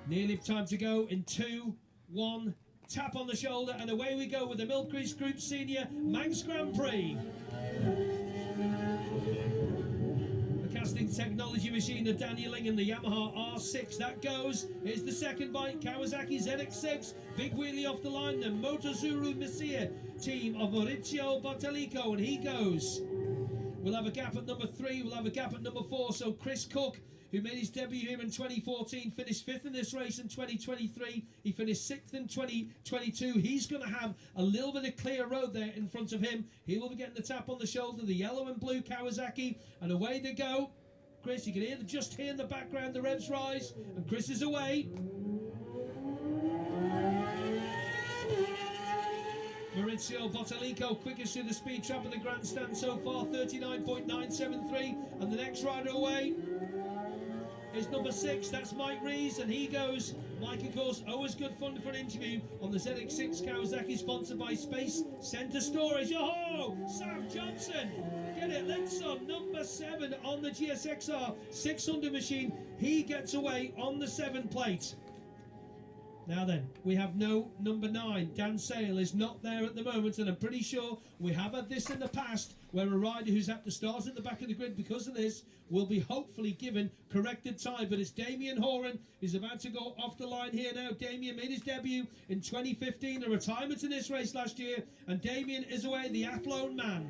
Nearly time to go in 2, 1, tap on the shoulder, and away we go with the Mylchreests Group Senior Manx Grand Prix. The casting technology machine of Daniel Ingham, the Yamaha R6, that goes. Here's the second bike, Kawasaki ZX6, big wheelie off the line, the Motozuru Messia team of Maurizio Bottalico, and he goes. We'll have a gap at number 3, we'll have a gap at number 4, so Chris Cook, who made his debut here in 2014, finished 5th in this race in 2023. He finished 6th in 2022. He's going to have a little bit of clear road there in front of him. He will be getting the tap on the shoulder, the yellow and blue Kawasaki, and away they go. Chris, you can hear just here in the background the revs rise, and Chris is away. Maurizio Bottalico, quickest through the speed trap of the grandstand so far, 39.973, and the next rider away is number 6, that's Mylchreests, and he goes. Mike, of course, always good fun for an interview on the ZX6 Kawasaki, sponsored by Space Centre Storage. Oh, Sam Johnson, get it, let's on number 7 on the GSXR 600 machine. He gets away on the 7 plate. Now then, we have no number 9. Dan Sale is not there at the moment, and I'm pretty sure we have had this in the past, where a rider who's had to start at the back of the grid because of this will be hopefully given corrected time. But it's Damien Horan who's about to go off the line here now. Damien made his debut in 2015, a retirement in this race last year, and Damien is away, the Athlone man.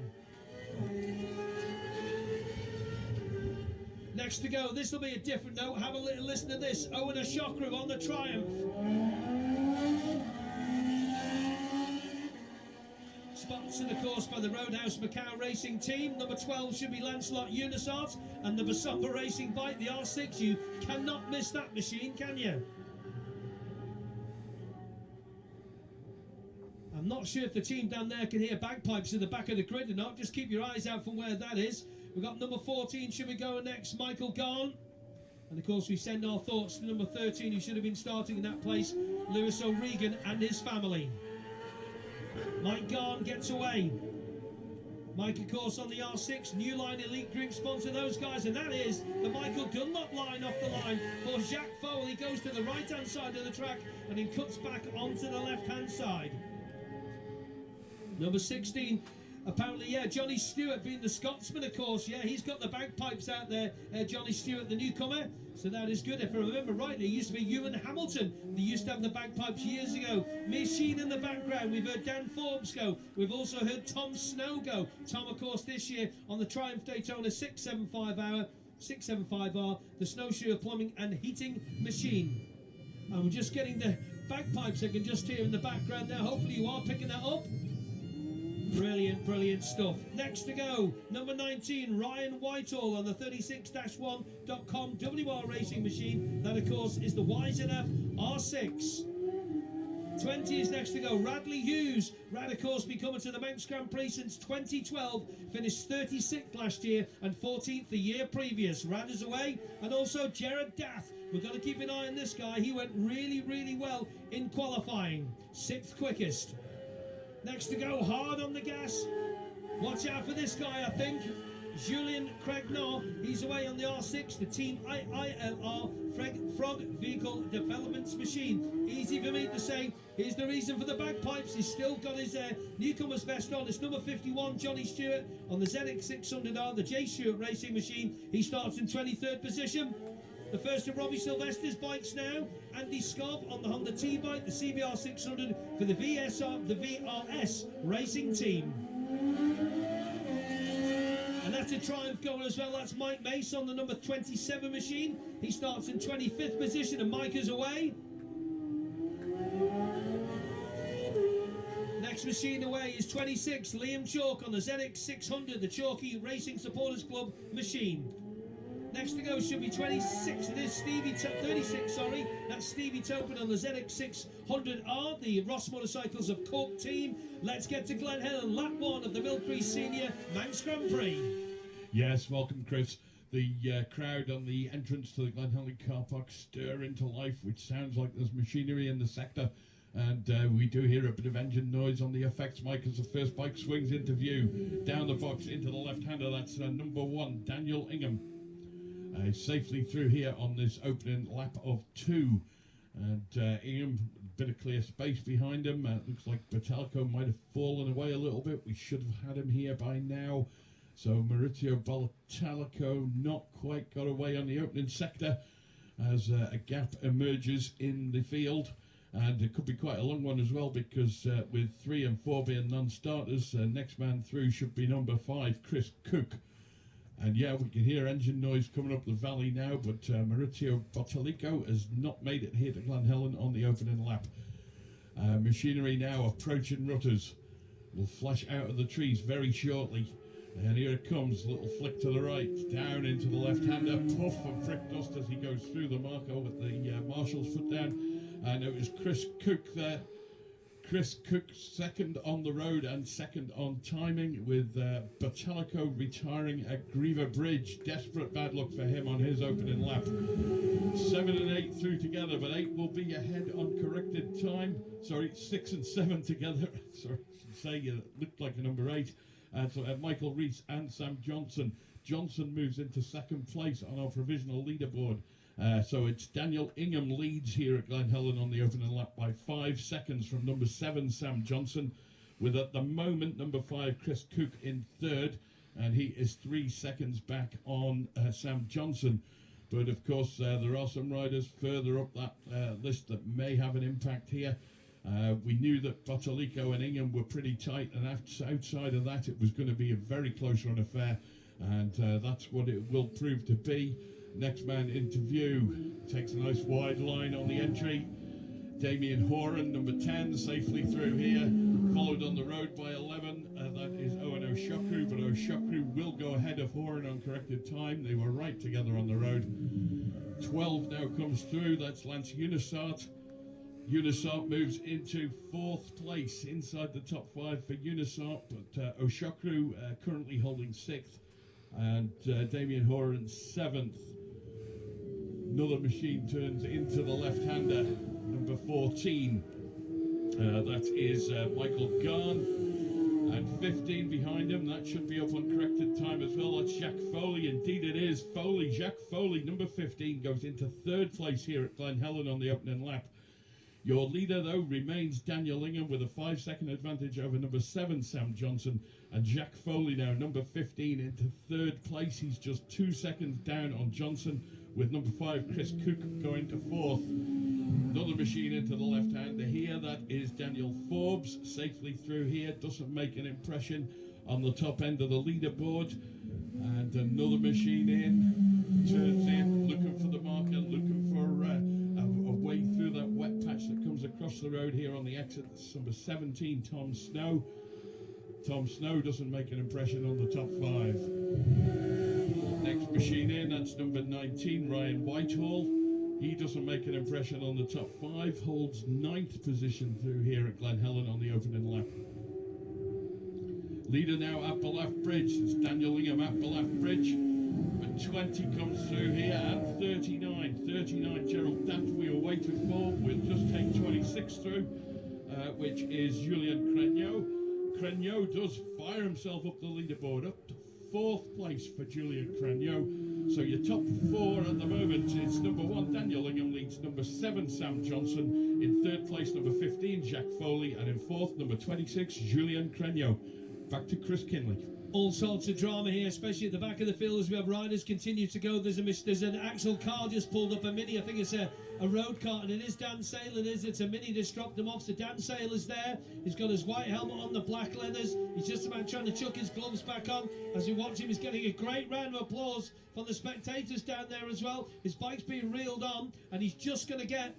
Next to go, this will be a different note. Have a little listen to this. Owen Ashokru on the Triumph. Sponsored, of course, by the Roadhouse Macau Racing Team. Number 12 should be Lancelot Unisart, and the Basomba Racing bike, the R6. You cannot miss that machine, can you? I'm not sure if the team down there can hear bagpipes in the back of the grid or not. Just keep your eyes out from where that is. We've got number 14, should we go next, Michael Garn. And of course we send our thoughts to number 13, who should have been starting in that place, Lewis O'Regan and his family. Mike Garn gets away. Mike, of course, on the R6, New Line Elite Group sponsor those guys, and that is the Michael Dunlop line off the line for Jacque Foley. Goes to the right-hand side of the track and then cuts back onto the left-hand side. Number 16, apparently, yeah, Johnny Stewart being the Scotsman, of course. Yeah, he's got the bagpipes out there, Johnny Stewart, the newcomer. So that is good. If I remember rightly, it used to be Ewan Hamilton. They used to have the bagpipes years ago. Machine in the background. We've heard Dan Forbes go. We've also heard Tom Snow go. Tom, of course, this year on the Triumph Daytona 675R, the Snowshoe Plumbing and Heating Machine. And we're just getting the bagpipes I can just hear in the background now. Hopefully you are picking that up. Brilliant, brilliant stuff. Next to go, number 19, Ryan Whitehall on the 36-1.com WR Racing Machine. That, of course, is the YZF R6. 20 is next to go, Radley Hughes. Rad, of course, been coming to the Manx Grand Prix since 2012. Finished 36th last year and 14th the year previous. Rad is away. And also Jared Dath. We've got to keep an eye on this guy. He went really, really well in qualifying. 6th quickest. Next to go, hard on the gas. Watch out for this guy, I think. Julien Cregniot, he's away on the R6, the team ILR Frog Vehicle Developments Machine. Easy for me to say. Here's the reason for the bagpipes. He's still got his newcomer's vest on. It's number 51, Johnny Stewart, on the ZX600R, the J Stewart Racing Machine. He starts in 23rd position. The first of Robbie Sylvester's bikes now. Andy Scott on the Honda T-bike, the CBR 600 for the VRS Racing Team. And that's a Triumph goal as well. That's Mike Mace on the number 27 machine. He starts in 25th position, and Mike is away. Next machine away is 26, Liam Chalk on the ZX 600, the Chalky Racing Supporters Club machine. Next to go should be 26. It is 36, sorry. That's Stevie Topin on the ZX600R, the Ross Motorcycles of Cork team. Let's get to Glen Helen, lap 1 of the Mylchreests Senior Manx Grand Prix. Yes, welcome, Chris. The crowd on the entrance to the Glen Helen car park stir into life, which sounds like there's machinery in the sector. And we do hear a bit of engine noise on the effects mic as the first bike swings into view. Down the box into the left-hander, that's number 1, Daniel Ingham. Safely through here on this opening lap of 2. And Ingham, a bit of clear space behind him. Looks like Bottalico might have fallen away a little bit. We should have had him here by now. So Maurizio Bottalico not quite got away on the opening sector as a gap emerges in the field. And it could be quite a long one as well, because with 3 and 4 being non-starters, next man through should be number 5, Chris Cook. And yeah, we can hear engine noise coming up the valley now, but Maurizio Bottalico has not made it here to Glen Helen on the opening lap. Machinery now approaching rutters. Will flash out of the trees very shortly. And here it comes, a little flick to the right, down into the left-hander, puff and frick dust as he goes through the marker with the marshal's foot down. And it was Chris Cook there. Chris Cook second on the road and second on timing, with Bottalico retiring at Greeba Bridge. Desperate bad luck for him on his opening lap. 7 and 8 through together, but 8 will be ahead on corrected time. Sorry, 6 and 7 together. Sorry, I should say it looked like a number 8. So Mylchreests and Sam Johnson. Johnson moves into second place on our provisional leaderboard. So it's Daniel Ingham leads here at Glen Helen on the opening lap by 5 seconds from number 7, Sam Johnson, with at the moment number 5, Chris Cook in third, and he is 3 seconds back on Sam Johnson. But of course, there are some riders further up that list that may have an impact here. We knew that Bottalico and Ingham were pretty tight, and outside of that, it was going to be a very close run affair, and that's what it will prove to be. Next man into view takes a nice wide line on the entry. Damien Horan, number 10, safely through here, followed on the road by 11. That is Owen Oshokru, but Oshokru will go ahead of Horan on corrected time. They were right together on the road. 12 now comes through. That's Lance Unisart. Unisart moves into 4th place inside the top 5 for Unisart, but Oshokru currently holding 6th, and Damien Horan 7th. Another machine turns into the left-hander, number 14. That is Michael Garn, and 15 behind him. That should be up on corrected time as well. That's Jacque Foley. Indeed it is. Jacque Foley, number 15, goes into 3rd place here at Glen Helen on the opening lap. Your leader, though, remains Daniel Ingham with a 5-second advantage over number 7, Sam Johnson. And Jacque Foley now, number 15, into 3rd place. He's just 2 seconds down on Johnson, with number 5, Chris Cook, going to 4th. Another machine into the left-hander here. That is Daniel Forbes, safely through here. Doesn't make an impression on the top end of the leaderboard. And another machine in, turns in, looking for the marker, looking for a way through that wet patch that comes across the road here on the exit. That's number 17, Tom Snow. Tom Snow doesn't make an impression on the top 5. Next machine in, that's number 19, Ryan Whitehall. He doesn't make an impression on the top 5, holds 9th position through here at Glen Helen on the opening lap. Leader now at Ballaugh Bridge, it's Daniel Ingham at Ballaugh Bridge. But 20 comes through here, and 39 Gerald Daft we were waiting for. We'll just take 26 through, which is Julien Cregniot. Cregniot does fire himself up the leaderboard, up to 4th place for Julien Cregniot. So your top 4 at the moment is number 1, Daniel Ingham leads, number 7, Sam Johnson, in 3rd place, number 15, Jacque Foley, and in 4th, number 26, Julien Cregniot. Back to Chris Kinley. All sorts of drama here, especially at the back of the field as we have riders continue to go. There's an Axel car just pulled up, a Mini. I think it's a road car, and it is Dan Sale. It's a Mini that's dropped them off. So Dan Sale is there. He's got his white helmet on, the black leathers. He's just about trying to chuck his gloves back on. As we watch him, he's getting a great round of applause from the spectators down there as well. His bike's being reeled on, and he's just going to get,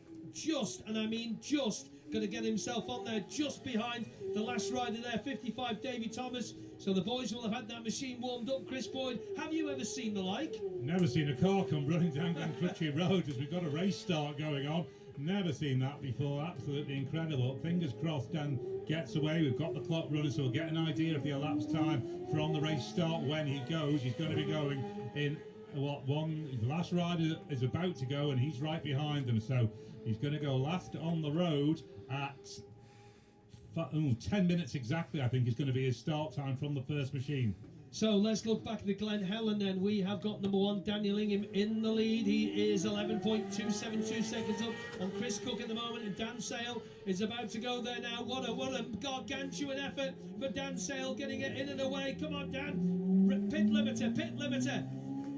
and I mean just, going to get himself on there just behind the last rider there, 55, Davy Thomas. So the boys will have had that machine warmed up. Chris Boyd, have you ever seen the like? Never seen a car come running down Glen Road as we've got a race start going on. Never seen that before. Absolutely incredible. Fingers crossed Dan gets away. We've got the clock running, so we'll get an idea of the elapsed time from the race start when he goes. He's going to be going in the last rider is about to go, and he's right behind them. So he's going to go last on the road at 10 minutes exactly, I think, is going to be his start time from the first machine. So let's look back at the Glen Helen then. We have got number 1, Daniel Ingham in the lead. He is 11.272 seconds up on Chris Cook at the moment, and Dan Sale is about to go there now. What a gargantuan effort for Dan Sale, getting it in and away. Come on, Dan. Pit limiter.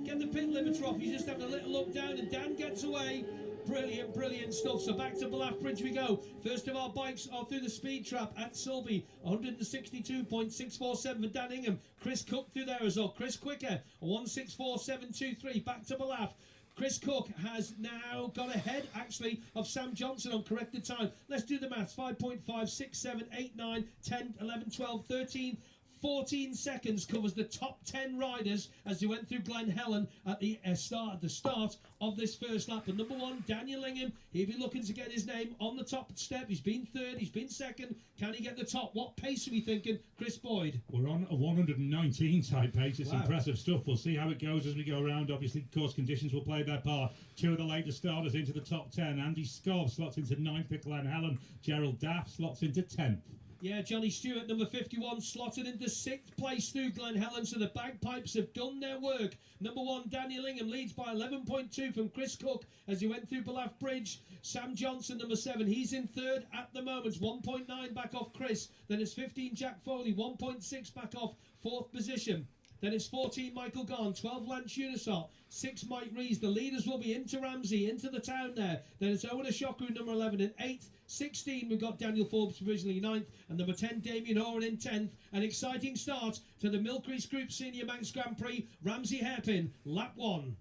Get the pit limiter off. He's just having a little look down, and Dan gets away. Brilliant stuff. So back to Ballaugh Bridge we go. First of our bikes are through the speed trap at Sulby. 162.647 for Dan Ingham. Chris Cook through there as well. Chris quicker. 164.723. Back to Ballaugh. Chris Cook has now got ahead, actually, of Sam Johnson on corrected time. Let's do the maths. 5.5, 6, 7, 8, 9, 10, 11, 12, 13... 14 seconds covers the top 10 riders as they went through Glen Helen at the start of this first lap. And number 1, Daniel Ingham, he'll be looking to get his name on the top step. He's been third, he's been second. Can he get the top? What pace are we thinking, Chris Boyd? We're on a 119 type pace. It's impressive stuff. We'll see how it goes as we go around. Obviously, course conditions will play their part. 2 of the later starters into the top 10. Andy Scott slots into 9th at Glen Helen. Gerald Daff slots into 10th. Yeah, Johnny Stewart, number 51, slotted into 6th place through Glen Helen, so the bagpipes have done their work. Number 1, Daniel Ingham, leads by 11.2 from Chris Cook as he went through Ballaugh Bridge. Sam Johnson, number 7, he's in 3rd at the moment, 1.9 back off Chris. Then it's 15, Jacque Foley, 1.6 back off 4th position. Then it's 14, Michael Garn, 12, Lance Unisot, 6, Mylchreests. The leaders will be into Ramsey, into the town there. Then it's Owen Ashokru, number 11, in 8th. 16, we've got Daniel Forbes provisionally 9th, and number 10, Damien Horan in 10th. An exciting start to the Mylchreests Group Senior Manx Grand Prix. Ramsey Hairpin, lap 1.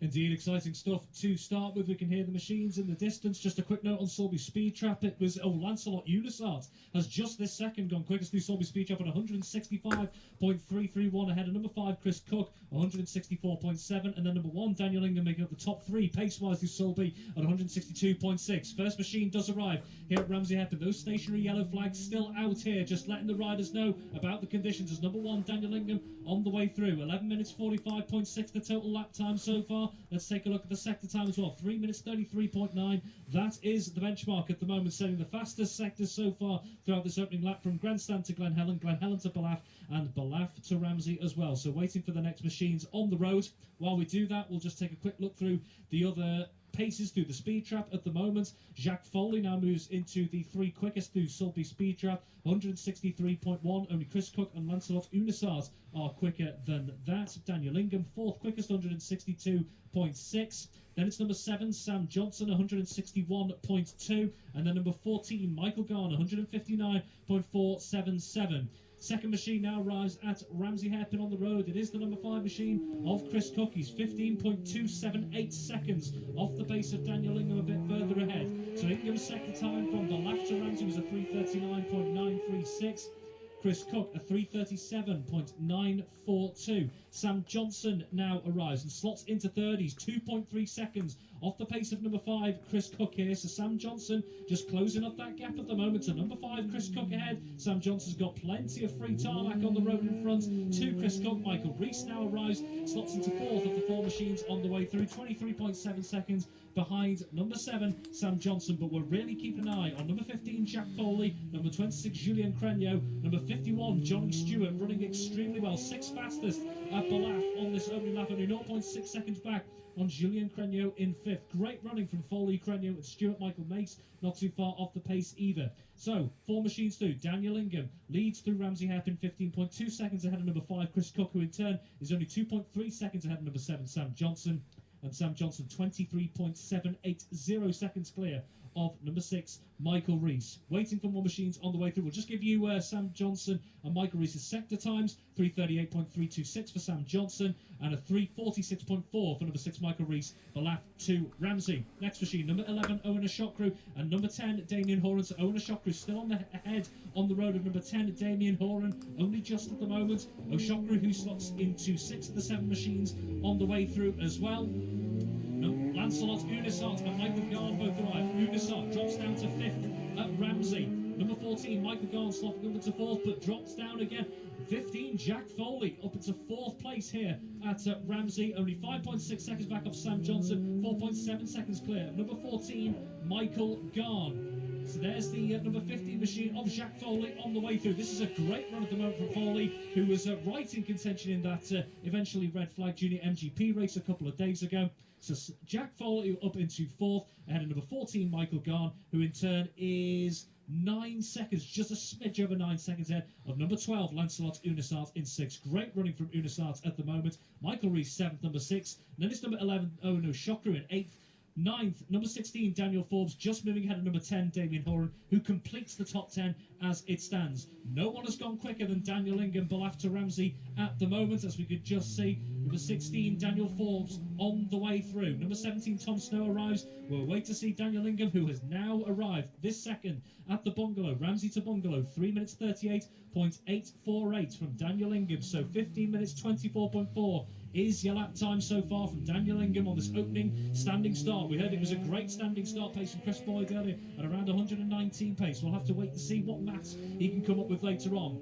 Indeed, exciting stuff to start with. We can hear the machines in the distance. Just a quick note on Sulby Speed Trap. It was, Lancelot Unisart has just this second gone quickest through Sulby Speed Trap at 165.331 ahead of number 5, Chris Cook, 164.7. And then number 1, Daniel Ingham, making up the top 3 pace-wise through Sulby at 162.6. First machine does arrive here at Ramsey Hairpin. Those stationary yellow flags still out here, just letting the riders know about the conditions. As number 1, Daniel Ingham, on the way through. 11 minutes 45.6 the total lap time so far. Let's take a look at the sector time as well. 3 minutes 33.9. That is the benchmark at the moment, setting the fastest sector so far throughout this opening lap from Grandstand to Glen Helen, Glen Helen to Ballaugh, and Ballaugh to Ramsey as well. So waiting for the next machines on the road. While we do that, we'll just take a quick look through the other paces through the speed trap at the moment. Jacque Foley now moves into the 3 quickest through Sulby speed trap, 163.1. Only Chris Cook and Lancelot Unisart are quicker than that. Daniel Ingham, 4th quickest, 162.6. Then it's number 7, Sam Johnson, 161.2. And then number 14, Michael Garn, 159.477. Second machine now arrives at Ramsey Hairpin on the road. It is the number 5 machine of Chris Cook. He's 15.278 seconds off the base of Daniel Ingham, a bit further ahead. So Ingham's second time from Ballaugh to Ramsey was a 3:39.936. Chris Cook, a 3:37.942. Sam Johnson now arrives and slots into 3rd. He's 2.3 seconds off the pace of number 5, Chris Cook here. So Sam Johnson just closing up that gap at the moment. So number 5, Chris Cook ahead. Sam Johnson's got plenty of free tarmac on the road in front to Chris Cook. Mylchreests now arrives, slots into 4th of the 4 machines on the way through. 23.7 seconds behind number 7, Sam Johnson. But we're really keeping an eye on number 15, Jacque Foley, number 26, Julien Cregniot, number 51, Johnny Stewart, running extremely well. 6th fastest at Ballaugh on this opening lap, only 0.6 seconds back on Julien Cregniot in 5th. Great running from Foley, Cregniot and Stewart. Michael Mace not too far off the pace either. So 4 machines through. Daniel Ingham leads through Ramsey Hairpin, 15.2 seconds ahead of number 5, Chris Cook, who in turn is only 2.3 seconds ahead of number 7, Sam Johnson. And Sam Johnson 23.780 seconds clear of number 6, Mylchreests. Waiting for more machines on the way through. We'll just give you Sam Johnson and Mylchreests' sector times. 3:38.326 for Sam Johnson and a 3:46.4 for number 6, Mylchreests. Ballaugh to Ramsey. Next machine, number 11, Owen Ashokru, and number 10, Damien Horan. So Owen Ashokru still on the head on the road of number 10, Damien Horan, only just at the moment. Ashokru, who slots into 6 of the 7 machines on the way through as well. Lancelot Unisart and Michael Garn both arrive. Unisart drops down to 5th at Ramsey. Number 14, Michael Garn slopping up into 4th, but drops down again. 15, Jacque Foley up into 4th place here at Ramsey. Only 5.6 seconds back off Sam Johnson. 4.7 seconds clear. Number 14, Michael Garn. So there's the number 15 machine of Jacque Foley on the way through. This is a great run at the moment from Foley, who was right in contention in that eventually red flag junior MGP race a couple of days ago. So Jacque Foley up into 4th, ahead of number 14, Michael Garn, who in turn is 9 seconds, just a smidge over 9 seconds ahead of number 12, Lancelot Unisart in 6th. Great running from Unisart at the moment. Michael Rees 7th, number 6. And then it's number 11, Oh No Shokru in 8th. 9th, number 16, Daniel Forbes, just moving ahead of number 10, Damien Horan, who completes the top 10 as it stands. No one has gone quicker than Daniel Ingham, Balaf to Ramsey at the moment, as we could just see. Number 16, Daniel Forbes on the way through. Number 17, Tom Snow arrives. We'll wait to see Daniel Ingham, who has now arrived this second at the bungalow. Ramsey to bungalow, 3 minutes 38.848 from Daniel Ingham. So 15 minutes 24.4 is your lap time so far from Daniel Ingham on this opening standing start. We heard it was a great standing start pace from Chris Boyd earlier at around 119 pace. We'll have to wait and see what maths he can come up with later on.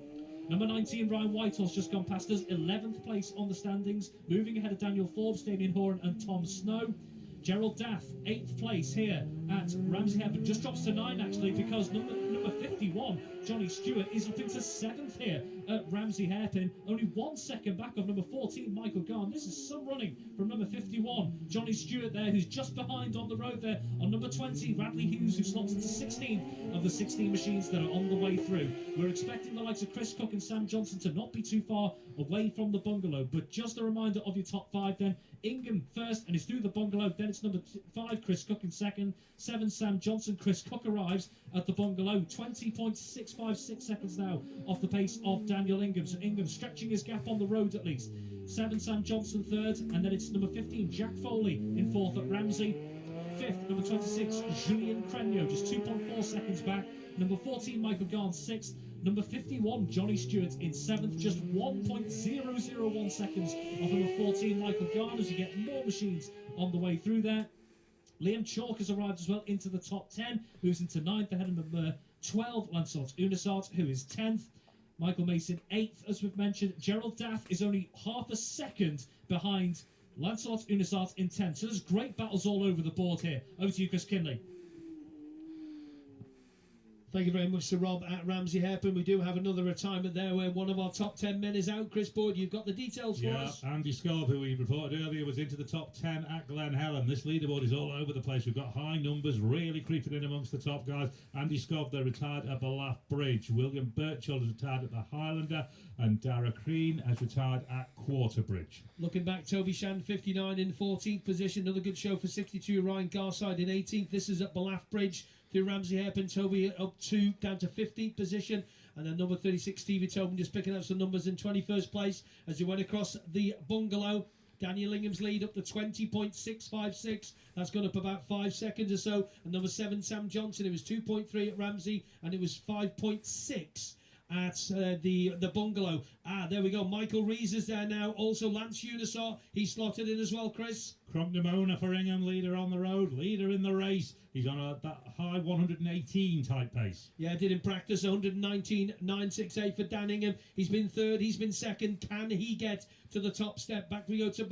Number 19, Ryan Whitehall's just gone past us, 11th place on the standings, moving ahead of Daniel Forbes, Damien Horan and Tom Snow. Gerald Daff, 8th place here at Ramsey Head, but just drops to 9 actually, because number 51, Johnny Stewart, is up into 7th here at Ramsey Hairpin, only 1 second back of number 14, Michael Garn. This is some running from number 51, Johnny Stewart there, who's just behind on the road there on number 20, Radley Hughes, who slots into 16th of the 16 machines that are on the way through. We're expecting the likes of Chris Cook and Sam Johnson to not be too far away from the bungalow, but just a reminder of your top 5 then. Ingham first and is through the bungalow, then it's number 5, Chris Cook in 2nd, 7, Sam Johnson. Chris Cook arrives at the bungalow, 20.656 seconds now off the pace of Daniel Ingham. So Ingham stretching his gap on the road at least. 7, Sam Johnson 3rd, and then it's number 15, Jacque Foley in 4th at Ramsey. 5th, number 26, Julien Cregniot, just 2.4 seconds back. Number 14, Michael Garn 6th. Number 51, Johnny Stewart in 7th, just 1.001 seconds off number 14, Michael Garn, as you get more machines on the way through there. Liam Chalk has arrived as well into the top 10, who's into 9th, ahead of number 12, Lancelot Unisart, who is 10th. Michael Mason 8th, as we've mentioned. Gerald Daff is only half a second behind Lancelot Unisart in 10th. So there's great battles all over the board here. Over to you, Chris Kinley. Thank you very much, Sir Rob, at Ramsey Hairpin. We do have another retirement there where one of our top 10 men is out. Chris Boyd, you've got the details for us. Andy Scott, who we reported earlier, was into the top 10 at Glen Helen. This leaderboard is all over the place. We've got high numbers really creeping in amongst the top guys. Andy Scott, they're retired at Balaf Bridge. William Birchall is retired at the Highlander, and Dara Crean has retired at Quarterbridge. Looking back, Toby Shand, 59 in 14th position. Another good show for 62. Ryan Garside in 18th. This is at Balaf Bridge. Through Ramsey Hairpin, Toby up 2 down to 15th position, and then number 36, Stevie Tobin, just picking up some numbers in 21st place as he went across the bungalow. Daniel Ingham's lead up to 20.656. That's gone up about 5 seconds or so. And number 7, Sam Johnson, it was 2.3 at Ramsey, and it was 5.6 at the bungalow. There we go. Michael Rees is there now. Also Lance Unisart, he's slotted in as well, Chris. Crunknamona for Ingham, leader on the road, leader in the race. He's on that high 118 type pace. Yeah, did in practice 119.968 for Dan Ingham. He's been 3rd, he's been 2nd. Can he get to the top step? Back we go to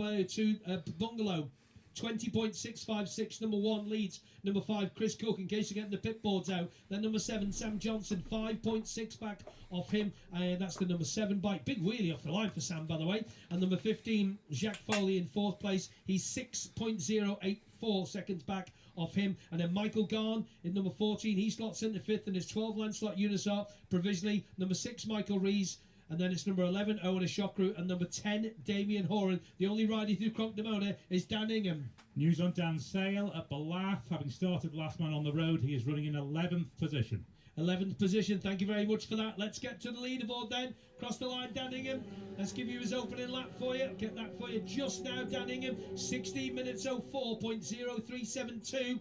bungalow. 20.656, number 1 leads. Number 5, Chris Cook, in case you're getting the pit boards out. Then number 7, Sam Johnson, 5.6 back off him. And that's the number 7 bike. Big wheelie off the line for Sam, by the way. And number 15, Jacque Foley in 4th place. He's 6.084 seconds back off him. And then Michael Garn in number 14. He slots into 5th, and it's 12 Lancelot Unisart provisionally. Number 6, Michael Rees. And then it's number 11, Owen Ashokru, and number 10, Damien Horan. The only rider through Crunknamona is Dan Ingham. News on Dan Sale at Balaf. Having started last man on the road, he is running in 11th position. 11th position, thank you very much for that. Let's get to the leaderboard then. Cross the line, Dan Ingham. Let's give you his opening lap for you. Get that for you just now, Dan Ingham. 16 minutes 04.0372.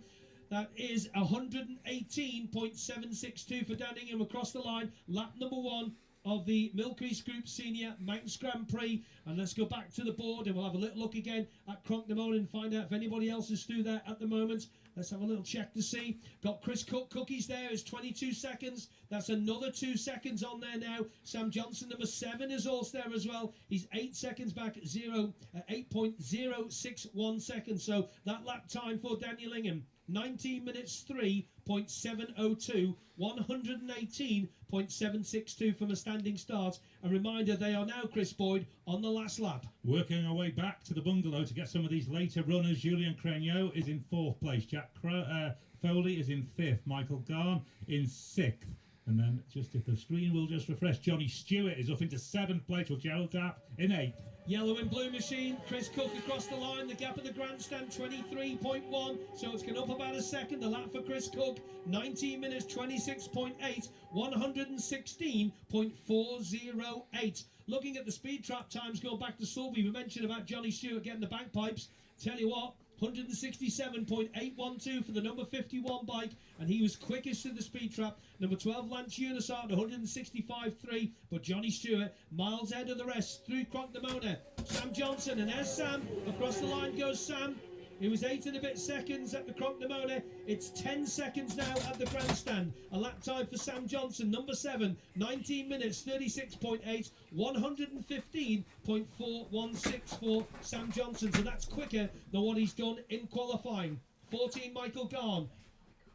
That is 118.762 for Dan Ingham across the line. Lap number 1 of the Mylchreests Group Senior Manx Grand Prix. And let's go back to the board and we'll have a little look again at Crunknamona and find out if anybody else is through there at the moment. Let's have a little check to see. Got Chris Cook, Cookies there is 22 seconds. That's another 2 seconds on there now. Sam Johnson, number 7, is also there as well. He's 8 seconds back, 8.061 seconds. So that lap time for Daniel Ingham, 19 minutes 3.702, 118.762 from a standing start. A reminder, they are now, Chris Boyd, on the last lap. Working our way back to the bungalow to get some of these later runners. Julien Cregniot is in 4th place. Jacque Foley is in 5th. Michael Garn in 6th. And then, just if the screen will just refresh, Johnny Stewart is up into 7th place with Gerald Dapp in 8th. Yellow and blue machine, Chris Cook across the line, the gap of the grandstand 23.1, so it's gone up about a second. The lap for Chris Cook, 19 minutes 26.8, 116.408. Looking at the speed trap times, going back to Sulby, we mentioned about Johnny Stewart getting the bagpipes. Tell you what, 167.812 for the number 51 bike, and he was quickest in the speed trap. Number 12, Lance Unisart, 165.3, but Johnny Stewart miles ahead of the rest through Crocknamona. Sam Johnson, and there's Sam. Across the line goes Sam. He was 8 and a bit seconds at the Crocknamona. It's 10 seconds now at the grandstand. A lap time for Sam Johnson, number 7, 19 minutes 36.8, 115.4164 for Sam Johnson. So that's quicker than what he's done in qualifying. 14, Michael Garn.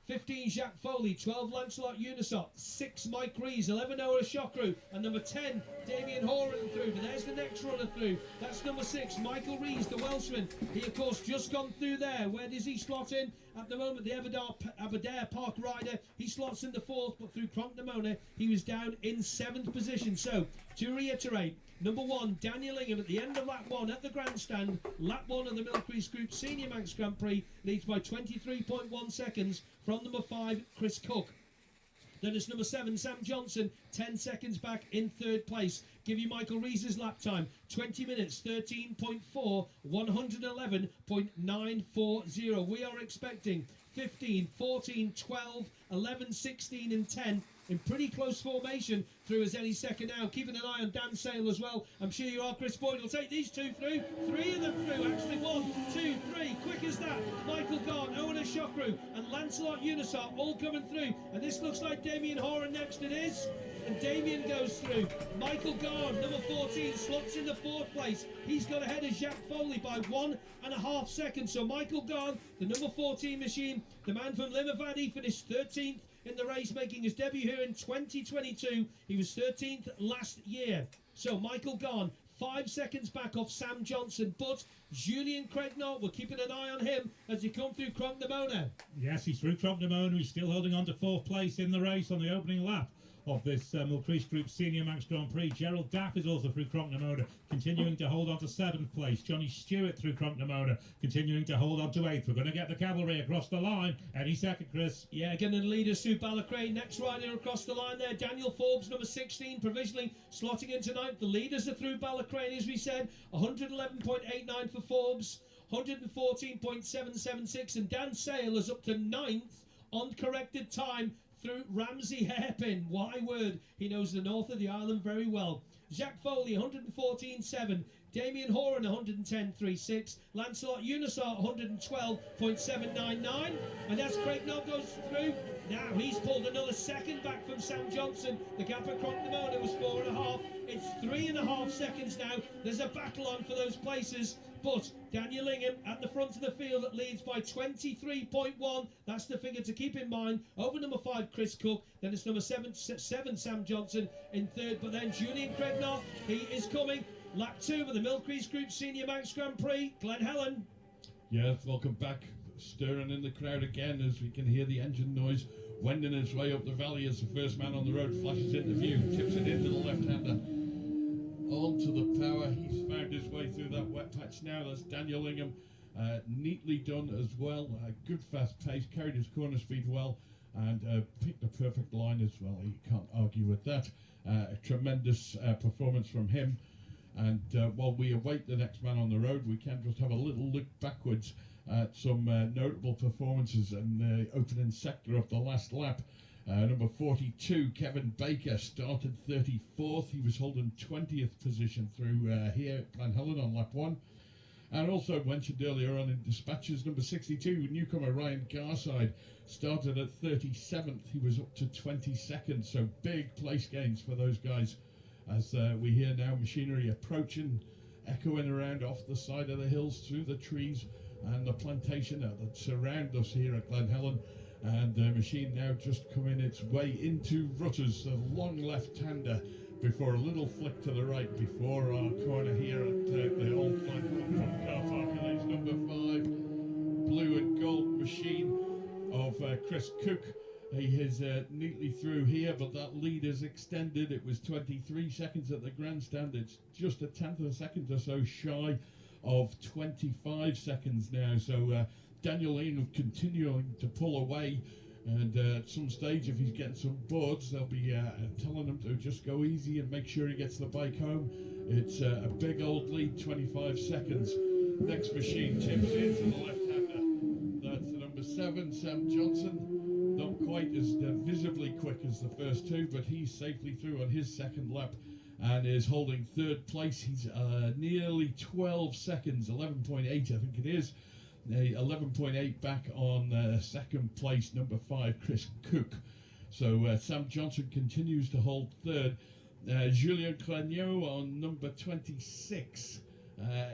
15, Jacque Foley. 12, Lancelot Unisot. 6, Mylchreests. 11, Noah Shockrow. And number 10, Damien Horan through. But there's the next runner through. That's number 6, Michael Rees, the Welshman. He, of course, just gone through there. Where does he slot in? At the moment, the Aberdare Park rider, he slots in the 4th, but through Crocknamona, he was down in 7th position. So, to reiterate, number 1, Daniel Ingham at the end of lap 1 at the grandstand. Lap 1 of the Mylchreests Group Senior Manx Grand Prix leads by 23.1 seconds from number 5, Chris Cook. Then it's number 7, Sam Johnson, 10 seconds back in 3rd place. Give you Michael Rees' lap time, 20 minutes, 13.4, 111.940. We are expecting 15, 14, 12, 11, 16 and 10 in pretty close formation through as any second now. Keeping an eye on Dan Sale as well. I'm sure you are. Chris Boyd will take these 2 through. 3 of them through, actually. 1, 2, 3. Quick as that. Michael Garn, Owen Shockrow and Lancelot Unisart all coming through. And this looks like Damien Horan next. It is. And Damien goes through. Michael Garn, number 14, slots in the 4th place. He's got ahead of Jacque Foley by 1.5 seconds. So Michael Garn, the number 14 machine, the man from Limavady, finished 13th in the race, making his debut here in 2022. He was 13th last year. So Michael Garn, 5 seconds back off Sam Johnson, but Julien Cregniot, we're keeping an eye on him as he comes through Crocknamona. Yes, he's through Crocknamona. He's still holding on to 4th place in the race on the opening lap of this Mylchreests Group Senior Manx Grand Prix. Gerald Dapp is also through Crocknamona, continuing to hold on to 7th place. Johnny Stewart through Crocknamona, continuing to hold on to 8th. We're going to get the cavalry across the line any second, Chris. Yeah, again, the leaders through Ballacrane. Next rider across the line there, Daniel Forbes, number 16, provisionally slotting into 9th. The leaders are through Ballacrane, as we said, 111.89 for Forbes, 114.776, and Dan Sale is up to 9th on corrected time through Ramsey Hairpin. Why word? He knows the north of the island very well. Jacque Foley, 114.7. Damien Horan, 110.36. Lancelot Unisart, 112.799. And as Cregniot goes through, now he's pulled another second back from Sam Johnson. The gap at Crocknamona was 4.5. It's 3.5 seconds now. There's a battle on for those places. But Daniel Ingham at the front of the field leads by 23.1. That's the figure to keep in mind. Over number 5, Chris Cook. Then it's number 7 Sam Johnson in 3rd. But then Julien Cregniot, he is coming. Lap 2 of the Mylchreests Group Senior Manx Grand Prix. Glen Helen. Yes, welcome back. Stirring in the crowd again as we can hear the engine noise wending its way up the valley as the first man on the road flashes into view, chips it into the left-hander. Onto the power, he's found his way through that wet patch now. That's Daniel Ingham, neatly done as well. Good fast pace, carried his corner speed well, and picked a perfect line as well. You can't argue with that. A tremendous performance from him. And while we await the next man on the road, we can just have a little look backwards at some notable performances in the opening sector of the last lap. Number 42, Kevin Baker, started 34th. He was holding 20th position through here at Glen Helen on lap 1. And also mentioned earlier on in dispatches, number 62, newcomer Ryan Garside, started at 37th. He was up to 22nd, so big place gains for those guys. As we hear now machinery approaching, echoing around off the side of the hills through the trees. and the plantation that surround us here at Glen Helen. And the machine now just coming its way into rutters, a long left-hander before a little flick to the right before our corner here at the old Glen Helen car park. And it's number 5, blue and gold machine of Chris Cook. He is neatly through here, but that lead is extended. It was 23 seconds at the grandstand. It's just a tenth of a second or so shy of 25 seconds now. So Daniel Ingham continuing to pull away, and at some stage, if he's getting some boards, they'll be telling him to just go easy and make sure he gets the bike home. It's a big old lead, 25 seconds. Next machine tips into the left-hander. That's the number 7, Sam Johnson. Not quite as visibly quick as the first two, but he's safely through on his second lap and is holding third place. He's nearly 12 seconds, 11.8 I think it is. 11.8 back on second place, number 5, Chris Cook. So Sam Johnson continues to hold third. Julien Cregniot on number 26.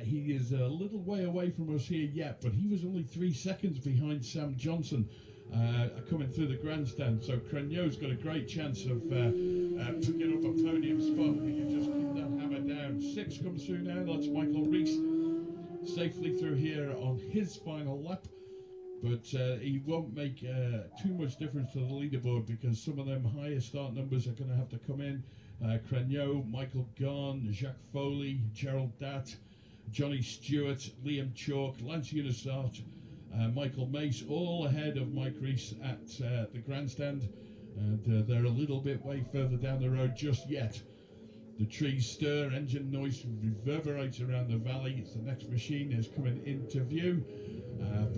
He is a little way away from us here yet, but he was only 3 seconds behind Sam Johnson coming through the grandstand. So Cregniot's got a great chance of picking up a podium spot. He can just keep that hammer down. 6 comes through now. That's Mylchreests safely through here on his final lap, but he won't make too much difference to the leaderboard because some of them higher start numbers are going to have to come in. Cregniot, Michael Garn, Jacque Foley, Gerald Datt, Johnny Stewart, Liam Chalk, Lance Unisart, Michael Mace, all ahead of Mylchreests at the grandstand, and they're a little bit way further down the road just yet. The trees stir, engine noise reverberates around the valley. The next machine is coming into view.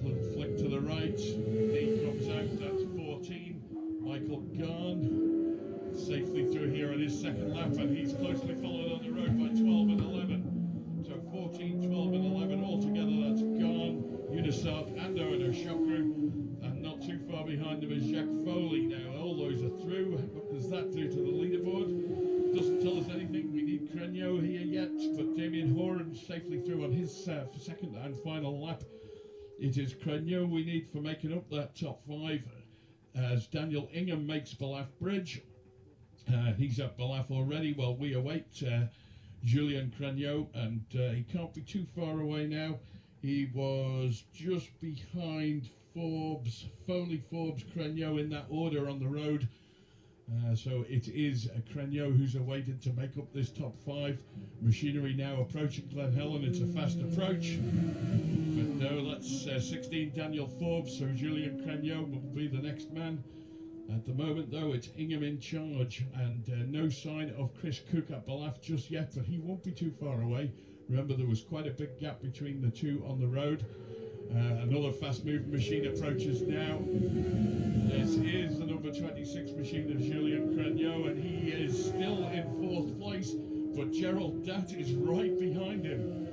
Little flick to the right. He comes out, that's 14. Michael Garn safely through here on his second lap, and he's closely followed on the road by 12 and 11. So 14, 12 and 11 altogether. That's Garn, Unisart and Owen Shokru. And not too far behind them is Jacque Foley now. All those are through. What does that do to the leaderboard? Doesn't tell us anything. We need Cregniot here yet, but Damien Horan safely through on his second and final lap. It is Cregniot we need for making up that top 5 as Daniel Ingham makes Balaf Bridge. He's at Balaf already while we await Julien Cregniot, and he can't be too far away now. He was just behind Forbes, Foley, Forbes, Cregniot in that order on the road. So it is Cregniot who's awaited to make up this top 5. Machinery now approaching Glen Helen. It's a fast approach. But no, that's 16 Daniel Forbes, so Julien Cregniot will be the next man. At the moment, though, it's Ingham in charge, and no sign of Chris Cook at Balaf just yet, but he won't be too far away. Remember, there was quite a big gap between the two on the road. Another fast-moving machine approaches now. This is the number 26 machine of Julien Cregniot, and he is still in 4th place, but Gerald Datt is right behind him.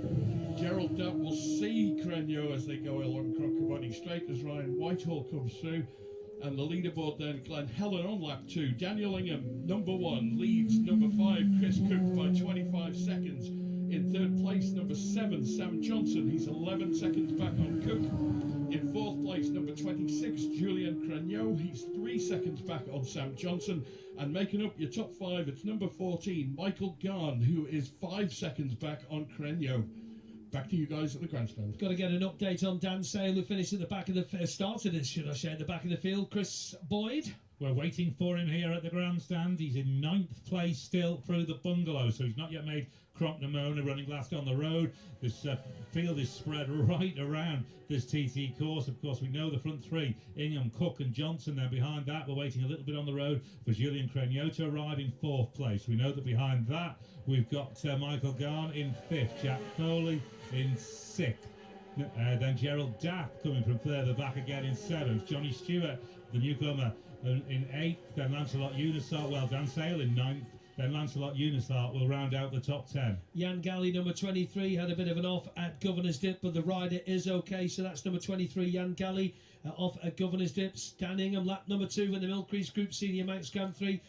Gerald Datt will see Cregniot as they go along Crockabody Straight as Ryan Whitehall comes through. And the leaderboard then, Glen Helen on lap 2. Daniel Ingham, number 1, leads number 5, Chris Cook by 25 seconds. In 3rd place, number 7, Sam Johnson. He's 11 seconds back on Cook. In 4th place, number 26, Julien Cregniot. He's 3 seconds back on Sam Johnson. And making up your top 5, it's number 14, Michael Garn, who is 5 seconds back on Cregniot. Back to you guys at the grandstand. Got to get an update on Dan Sale, who finished at the back of the started it, should I say, at the back of the field. Chris Boyd. We're waiting for him here at the grandstand. He's in 9th place still through the bungalow, so he's not yet made Crocknamona, running last on the road. This field is spread right around this TT course. Of course, we know the front 3, Ingham, Cook and Johnson. Then behind that, we're waiting a little bit on the road for Julien Cregniot to arrive in 4th place. We know that behind that, we've got Michael Garn in 5th, Jacque Foley in 6th. Then Gerald Datt coming from further back again in 7th. Johnny Stewart, the newcomer, in 8th. Then Lancelot Unisart, well, Dan Sale in 9th. Then Lancelot Unisart will round out the top 10. Jan Galley, number 23, had a bit of an off at Governor's Dip, but the rider is okay. So that's number 23, Jan Galley, off at Governor's Dip. Stan Ingham, lap number 2 in the Mylchreests Group Senior Manx Grand Prix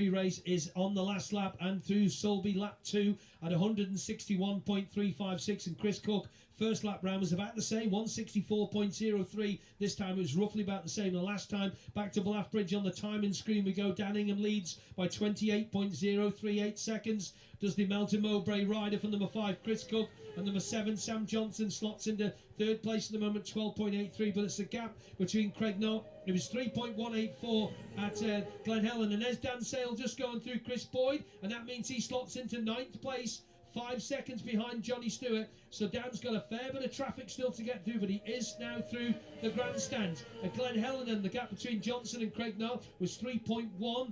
race is on the last lap, and through Sulby lap 2 at 161.356, and Chris Cook First lap round was about the same, 164.03. This time it was roughly about the same the last time. Back to Blaff Bridge on the timing screen we go. Dan Ingham leads by 28.038 seconds. Does the Melton Mowbray rider from number 5, Chris Cook, and number 7, Sam Johnson, slots into third place at the moment, 12.83. But it's the gap between Cregniot. It was 3.184 at Glen Helen. And there's Dan Sale just going through Chris Boyd, and that means he slots into 9th place. 5 seconds behind Johnny Stewart, so Dan's got a fair bit of traffic still to get through, but he is now through the grandstand. At Glen Helen, and the gap between Johnson and Cregniot was 3.1,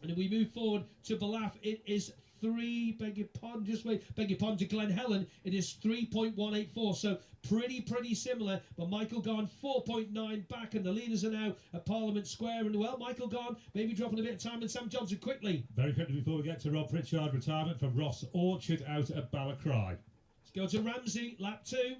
and if we move forward to Ballaugh, it is 3, beg your pardon, to Glen Helen, it is 3.184, so pretty similar, but Michael Garn 4.9 back, and the leaders are now at Parliament Square, and well, Michael Garn maybe dropping a bit of time, and Sam Johnson quickly. Very quickly before we get to Rob Pritchard, retirement for Ross Orchard out at Balacry. Let's go to Ramsey, lap 2.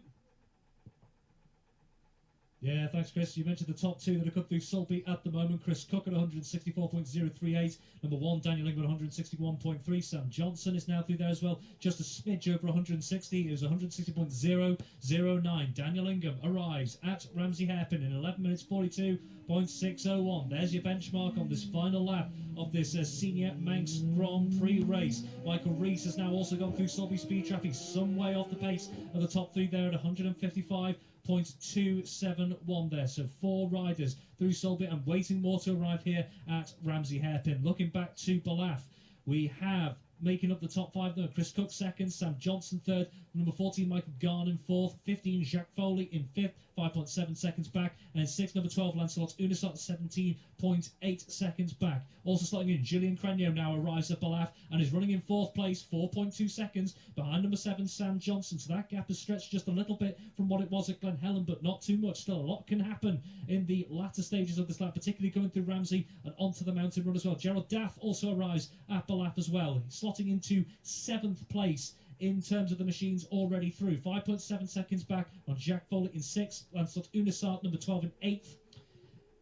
Yeah, thanks, Chris. You mentioned the top 2 that have come through Sulby at the moment. Chris Cook at 164.038. Number 1, Daniel Ingham at 161.3. Sam Johnson is now through there as well. Just a smidge over 160. It was 160.009. Daniel Ingham arrives at Ramsey Hairpin in 11 minutes 42.601. There's your benchmark on this final lap of this senior Manx Grand Prix race. Mylchreests has now also gone through Sulby Speed Trap. He's some way off the pace of the top 3 there at 155.271 there. So 4 riders through Sulby and waiting more to arrive here at Ramsey Hairpin. Looking back to Ballaugh, we have making up the top 5 though, Chris Cook 2nd, Sam Johnson 3rd, number 14 Michael Garn in 4th, 15 Jacque Foley in 5th, 5.7 seconds back, and 6 number 12 Lancelot Unisot 17.8 seconds back. Also slotting in, Julien Cregniot now arrives at Ballaugh and is running in 4th place, 4.2 seconds behind number 7 Sam Johnson. So that gap has stretched just a little bit from what it was at Glen Helen, but not too much. Still a lot can happen in the latter stages of this lap, particularly going through Ramsey and onto the mountain run as well. Gerald Daff also arrives at Ballaugh as well, slotting into 7th place in terms of the machines already through. 5.7 seconds back on Jacque Foley in 6th, Lancelot Unisart number 12 in 8th.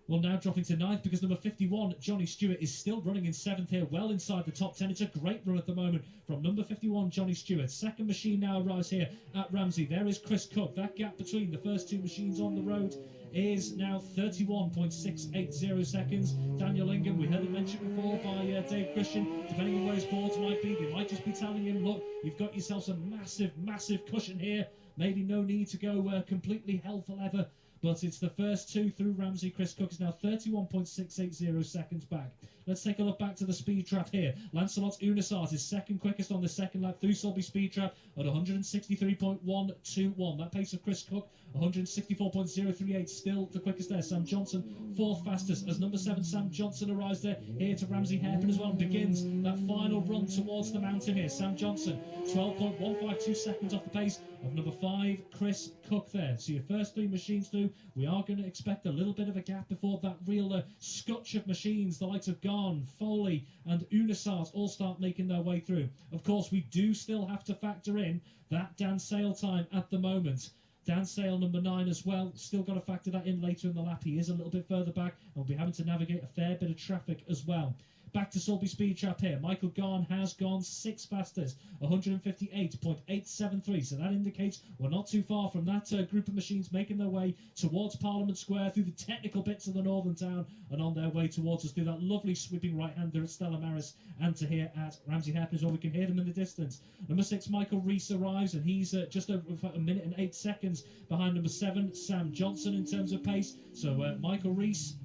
Well, now dropping to 9th because number 51, Johnny Stewart, is still running in 7th here, well inside the top 10. It's a great run at the moment from number 51, Johnny Stewart. Second machine now arrives here at Ramsey. There is Chris Cook. That gap between the first 2 machines on the road is now 31.680 seconds. Daniel Ingham, we heard it mentioned before by Dave Christian, depending on where his boards might be, they might just be telling him, look, you've got yourself a massive cushion here. Maybe no need to go completely hell for leather. But it's the first 2 through Ramsey. Chris Cook is now 31.680 seconds back. Let's take a look back to the speed trap here. Lancelot Unisart is second quickest on the second lap through Sulby speed trap at 163.121. That pace of Chris Cook, 164.038, still the quickest there. Sam Johnson, 4th fastest as number 7 Sam Johnson arrives there here to Ramsey Hairpin as well and begins that final run towards the mountain here. Sam Johnson, 12.152 seconds off the pace of number 5 Chris Cook there. So your first 3 machines through, we are going to expect a little bit of a gap before that real scutch of machines, the likes of Garn, Foley and Unisart all start making their way through. Of course, we do still have to factor in that Dan Sale time at the moment. Dan Sale, number 9 as well, still got to factor that in later in the lap. He is a little bit further back and will be having to navigate a fair bit of traffic as well. Back to Sulby Speed Trap here. Michael Garn has gone 6th fastest, 158.873. So that indicates we're not too far from that group of machines making their way towards Parliament Square through the technical bits of the northern town and on their way towards us through that lovely sweeping right-hander at Stella Maris and to here at Ramsey Hairpin as well. We can hear them in the distance. Number 6, Mylchreests arrives and he's just over a minute and 8 seconds behind number 7, Sam Johnson in terms of pace. So Mylchreests,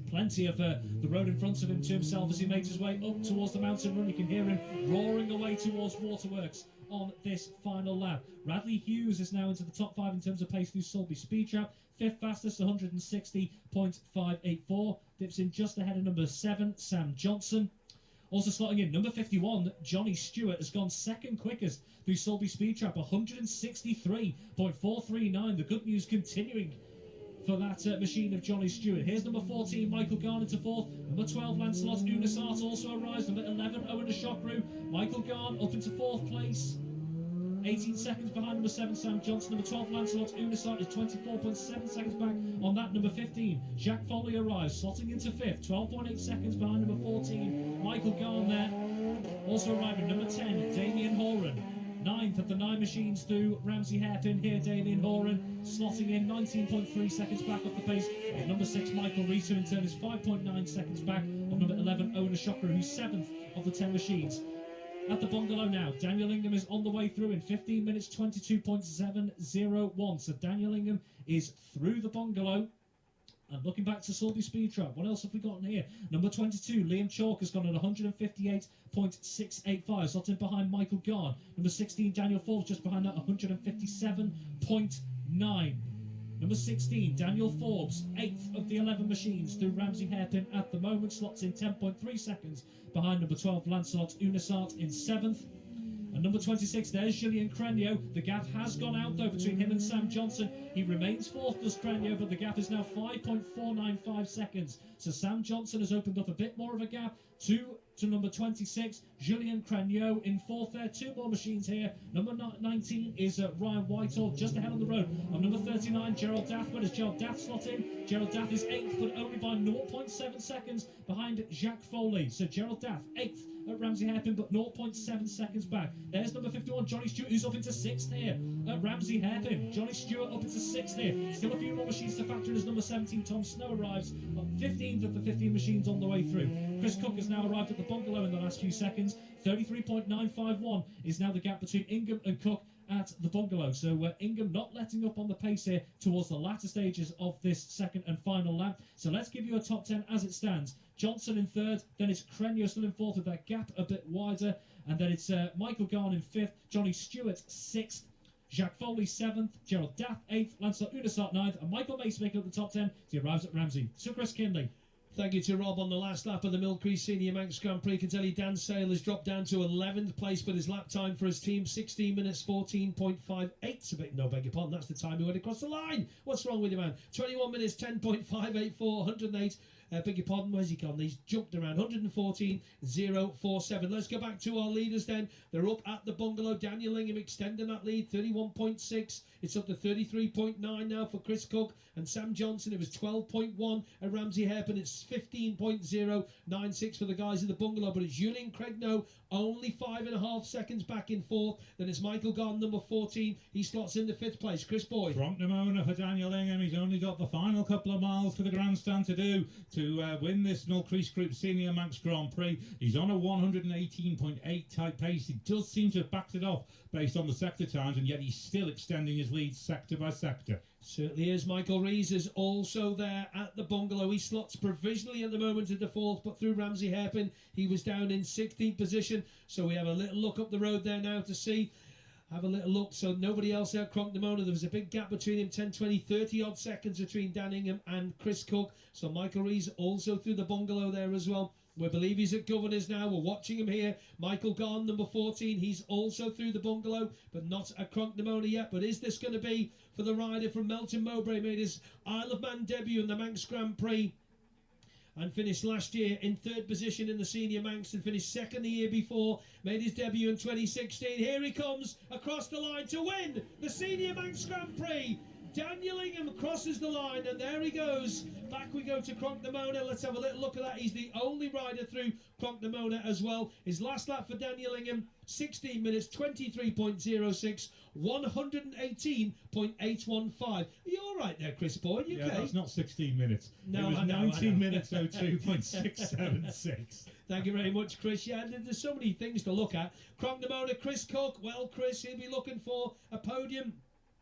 plenty of the road in front of him to himself as he makes his way up towards the mountain run. You can hear him roaring away towards Waterworks on this final lap. Radley Hughes is now into the top 5 in terms of pace through Sulby Speed Trap. 5th fastest, 160.584. Dips in just ahead of number 7, Sam Johnson. Also slotting in, number 51, Johnny Stewart, has gone 2nd quickest through Sulby Speed Trap, 163.439. The good news continuing for that machine of Johnny Stewart. Here's number 14, Michael Garn into 4th. Number 12, Lancelot Unisart also arrives. Number 11, Owen de Chocrue. Michael Garn up into 4th place. 18 seconds behind number 7, Sam Johnson. Number 12, Lancelot Unisart is 24.7 seconds back on that. Number 15, Jacque Foley arrives, slotting into 5th. 12.8 seconds behind number 14, Michael Garn there. Also arriving, number 10, Damien Horan. Ninth of the 9 machines through Ramsey Hairpin. Here Damien Horan slotting in 19.3 seconds back off the pace of number 6 Michael Rees, who in turn is 5.9 seconds back of number 11 Owen Ashokra, who's 7th of the 10 machines. At the bungalow now, Daniel Ingham is on the way through in 15 minutes 22.701. So Daniel Ingham is through the bungalow. And looking back to Sulby Speed Trap, what else have we got in here? Number 22, Liam Chalk has gone at 158.685, slotting in behind Michael Garn. Number 16, Daniel Forbes, just behind that, 157.9. Number 16, Daniel Forbes, 8th of the 11 machines through Ramsey Hairpin at the moment, slots in 10.3 seconds behind number 12, Lancelot Unasart in 7th. And number 26, there's Julien Cregniot. The gap has gone out, though, between him and Sam Johnson. He remains 4th, does Cregniot, but the gap is now 5.495 seconds. So Sam Johnson has opened up a bit more of a gap to number 26, Julien Cregniot in 4th there. 2 more machines here. Number 19 is Ryan Whitehall, just ahead on the road of number 39, Gerald Daff. Where does Gerald Daff slot in? Gerald Daff is 8th, but only by 0.7 seconds behind Jacque Foley. So Gerald Daff, 8th at Ramsey Hairpin, but 0.7 seconds back. There's number 51, Johnny Stewart, who's up into 6th here at Ramsey Hairpin. Johnny Stewart up into 6th here. Still a few more machines to factor in as number 17, Tom Snow, arrives. 15th of the 15 machines on the way through. Chris Cook has now arrived at the bungalow in the last few seconds. 33.951 is now the gap between Ingham and Cook at the bungalow. So Ingham not letting up on the pace here towards the latter stages of this second and final lap. So let's give you a top 10 as it stands. Johnson in 3rd, then it's Cregniot still in 4th with that gap a bit wider, and then it's Michael Garn in 5th, Johnny Stewart 6th, Jacque Foley 7th, Gerald Daff 8th, Lancelot Unasart 9th, and Michael Mace making up the top 10 as he arrives at Ramsey. So Chris Kinley. Thank you to Rob on the last lap of the Mylchreests Senior Manx Grand Prix. Can tell you Dan Sale has dropped down to 11th place, but his lap time for his team 16 minutes 14.58. No, beg your pardon, that's the time he went across the line. What's wrong with you, man? 21 minutes 10.584, 108. Beg your pardon, where's he gone? He's jumped around. 114.047. Let's go back to our leaders then. They're up at the bungalow. Daniel Ingham extending that lead, 31.6. It's up to 33.9 now for Chris Cook and Sam Johnson. It was 12.1 at Ramsey Hairpin. It's 15.096 for the guys in the bungalow, but it's Julien Cregniot only 5.5 seconds back in 4th. Then it's Michael Garn, number 14. He slots in the 5th place. Chris Boyd. Front Nimona for Daniel Ingham. He's only got the final couple of miles for the grandstand to do to win this Mylchreests Group Senior Manx Grand Prix. He's on a 118.8 type pace. He does seem to have backed it off based on the sector times, and yet he's still extending his lead sector by sector. Certainly is. Michael Rees is also there at the bungalow. He slots provisionally at the moment at the 4th, but through Ramsey Hairpin, he was down in 16th position. So we have a little look up the road there now to see. Have a little look. So nobody else out Cronknamona. There was a big gap between him, 10, 20, 30 odd seconds between Dan Ingham and Chris Cook. So Michael Rees also through the bungalow there as well. We believe he's at Governors now. We're watching him here. Michael Garn, number 14. He's also through the bungalow, but not at Cronknamona yet. But is this going to be for the rider from Melton Mowbray? Made his Isle of Man debut in the Manx Grand Prix and finished last year in 3rd position in the Senior Manx and finished 2nd the year before. Made his debut in 2016. Here he comes across the line to win the Senior Manx Grand Prix. Daniel Ingham crosses the line, and there he goes. Back we go to Cronknamona. Let's have a little look at that. He's the only rider through Cronknamona as well. His last lap for Daniel Ingham, 16 minutes, 23.06, 118.815. Are you all right there, Chris Boyd? You yeah, okay? That's not 16 minutes. No, it was I know, 19 minutes 02.676. Thank you very much, Chris. Yeah, there's so many things to look at. Cronknamona, Chris Cook. Well, Chris, he'll be looking for a podium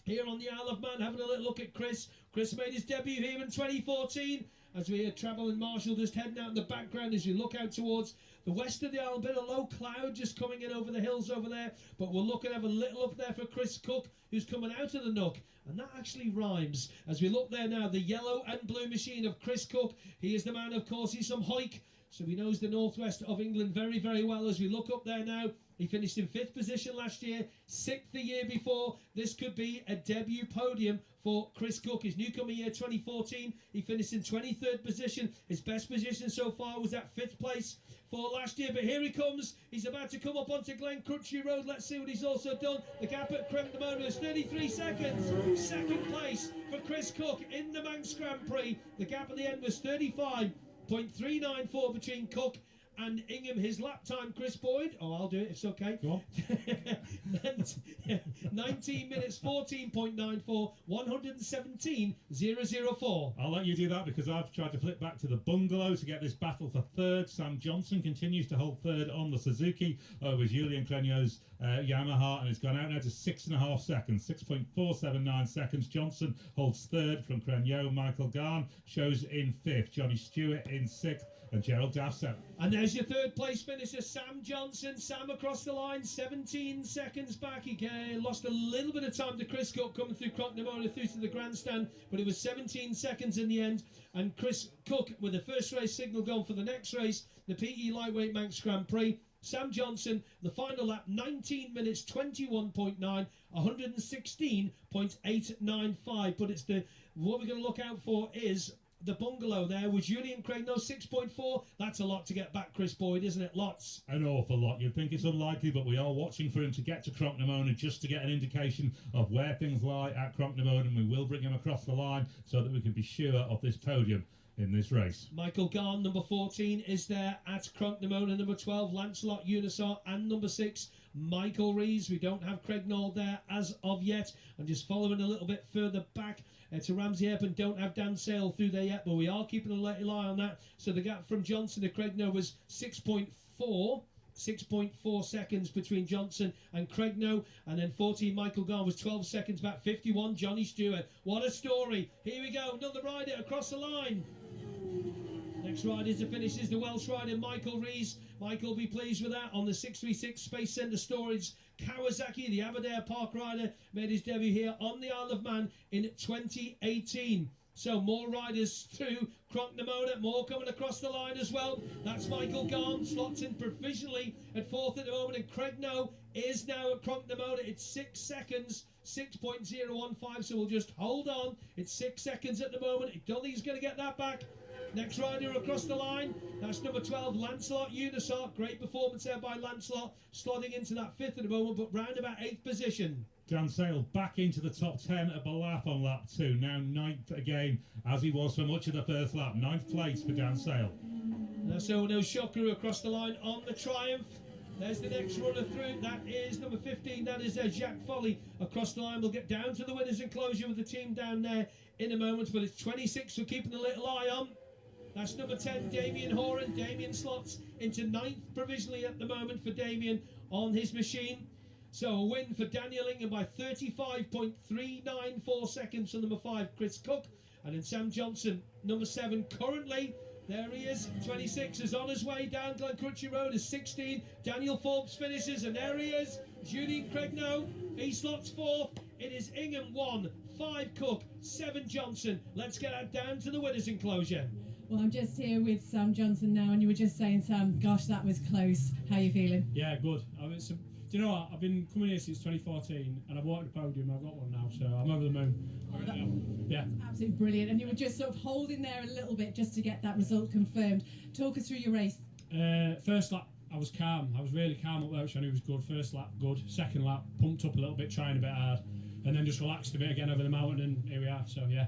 here on the Isle of Man. Having a little look at Chris. Chris made his debut here in 2014 as we travel in Marshall, just heading out in the background as you look out towards the west of the isle. A bit of low cloud just coming in over the hills over there, but we'll look and have a little up there for Chris Cook, who's coming out of the nook, and that actually rhymes. As we look there now, the yellow and blue machine of Chris Cook. He is the man, of course. He's from Hawick, so he knows the northwest of England very, very well. As we look up there now, he finished in 5th position last year, 6th the year before. This could be a debut podium for Chris Cook. His newcomer year 2014, he finished in 23rd position. His best position so far was at 5th place for last year. But here he comes. He's about to come up onto Glen Crutchley Road. Let's see what he's also done. The gap at Cronknamona is 33 seconds. 2nd place for Chris Cook in the Manx Grand Prix. The gap at the end was 35.394 between Cook and Ingham. His lap time, Chris Boyd. Oh, I'll do it if it's okay. Go on. 19 minutes 14.94, 117.004. I'll let you do that because I've tried to flip back to the bungalow to get this battle for third. Sam Johnson continues to hold third on the Suzuki over Julien Cregniot's Yamaha, and it's gone out now to 6.5 seconds, 6.479 seconds. Johnson holds third from Cregniot. Michael Garn shows in fifth. Johnny Stewart in sixth. And Gerald Duff seventh. And there's your third place finisher, Sam Johnson. Sam across the line, 17 seconds back. He lost a little bit of time to Chris Cook coming through Crocknamona through to the grandstand, but it was 17 seconds in the end. And Chris Cook with the first race signal going for the next race, the PE Lightweight Manx Grand Prix. Sam Johnson, the final lap, 19 minutes 21.9, 116.895. But it's what we're going to look out for is the bungalow there with Julien Cregniot 6.4. That's a lot to get back, Chris Boyd, isn't it? Lots. An awful lot. You'd think it's unlikely, but we are watching for him to get to Crocknamona just to get an indication of where things lie at Crocknamona, and we will bring him across the line so that we can be sure of this podium in this race. Michael Garn, number 14, is there at Crocknamona. Number 12, Lancelot Unisar, and number 6, Mylchreests. We don't have Cregniot there as of yet. I'm just following a little bit further back to Ramsey Epp, and don't have Dan Sale through there yet, but we are keeping a little eye on that. So the gap from Johnson to Cregniot was 6.4 seconds between Johnson and Cregniot, and then 14 Michael Garn was 12 seconds back. 51 Johnny Stewart. What a story. Here we go, another rider across the line. Next rider to finish is the Welsh rider Mylchreests. Michael will be pleased with that on the 636 Space Centre Storage Kawasaki. The Aberdare Park rider made his debut here on the Isle of Man in 2018. So more riders through Crocknamona, more coming across the line as well. That's Michael Garn, slots in provisionally at fourth at the moment, and Cregniot is now at Crocknamona. It's 6 seconds, 6.015, so we'll just hold on. It's 6 seconds at the moment. I don't think he's going to get that back. Next rider across the line, that's number 12, Lancelot Unisar. Great performance there by Lancelot, slotting into that fifth at the moment, but round about 8th position. Dan Sale back into the top 10 at Ballath on lap 2, now 9th again, as he was for much of the first lap. 9th place for Dan Sale. So no shocker across the line on the Triumph. There's the next runner through. That is number 15. That is Jacque Foley across the line. We'll get down to the winners' enclosure with the team down there in a moment, but it's 26 we're keeping a little eye on. That's number 10, Damien Horan. Damien slots into 9th provisionally at the moment for Damien on his machine. So a win for Daniel Ingham by 35.394 seconds for number 5, Chris Cook. And then Sam Johnson, number 7, currently, there he is, 26, is on his way down Glen Helen Road, is 16. Daniel Forbes finishes, and there he is, Julien Cregniot. He slots 4th. It is Ingham 1, 5 Cook, 7 Johnson. Let's get that down to the winners' enclosure. Well, I'm just here with Sam Johnson now, and you were just saying, Sam, gosh, that was close. How are you feeling? Yeah, good. Do you know what? I've been coming here since 2014, and I've walked the podium. I've got one now, so I'm over the moon. Yeah. Absolutely brilliant. And you were just sort of holding there a little bit just to get that result confirmed. Talk us through your race. First lap, I was calm. I was really calm up there, which I knew was good. First lap, good. Second lap, pumped up a little bit, trying a bit hard, and then just relaxed a bit again over the mountain, and here we are. So yeah,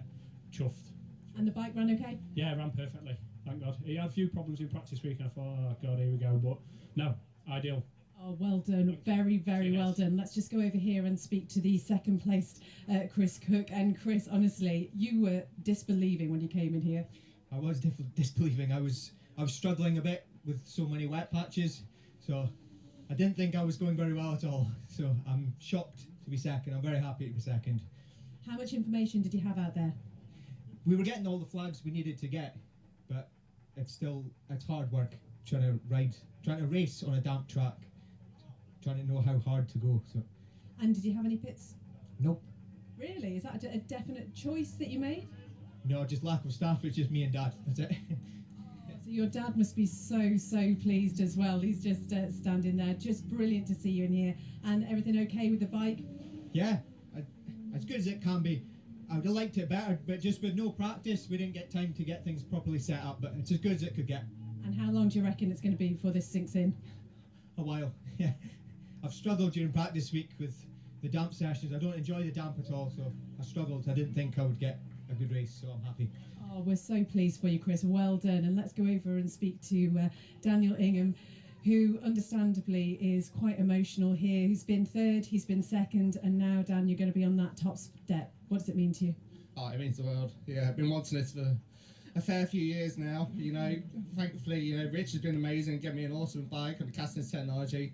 chuffed. And the bike ran okay? Yeah, it ran perfectly. Thank God. He had a few problems in practice week, and I thought, oh God, here we go. But no, ideal. Oh, well done. Very, very well done. Let's just go over here and speak to the second placed Chris Cook. And Chris, honestly, you were disbelieving when you came in here. I was disbelieving. I was struggling a bit with so many wet patches, so I didn't think I was going very well at all. So I'm shocked to be second. I'm very happy to be second. How much information did you have out there? We were getting all the flags we needed to get, but it's hard work trying to race on a damp track, trying to know how hard to go. So. And did you have any pits? Nope. Really? Is that a definite choice that you made? No, just lack of staff. It's just me and Dad. That's it. So your dad must be so pleased as well. He's just standing there. Just brilliant to see you in here. And everything okay with the bike? Yeah, as good as it can be. I would have liked it better, but just with no practice, we didn't get time to get things properly set up, but it's as good as it could get. And how long do you reckon it's going to be before this sinks in? A while, yeah. I've struggled during practice week with the damp sessions. I don't enjoy the damp at all, so I struggled. I didn't think I would get a good race, so I'm happy. Oh, we're so pleased for you, Chris. Well done. And let's go over and speak to Daniel Ingham, who understandably is quite emotional here, who's been third, he's been second, and now, Dan, you're going to be on that top step. What does it mean to you? Oh, it means the world. Yeah, I've been wanting this for a fair few years now. You know, thankfully, you know, Rich has been amazing, getting me an awesome bike on the Castings Technology.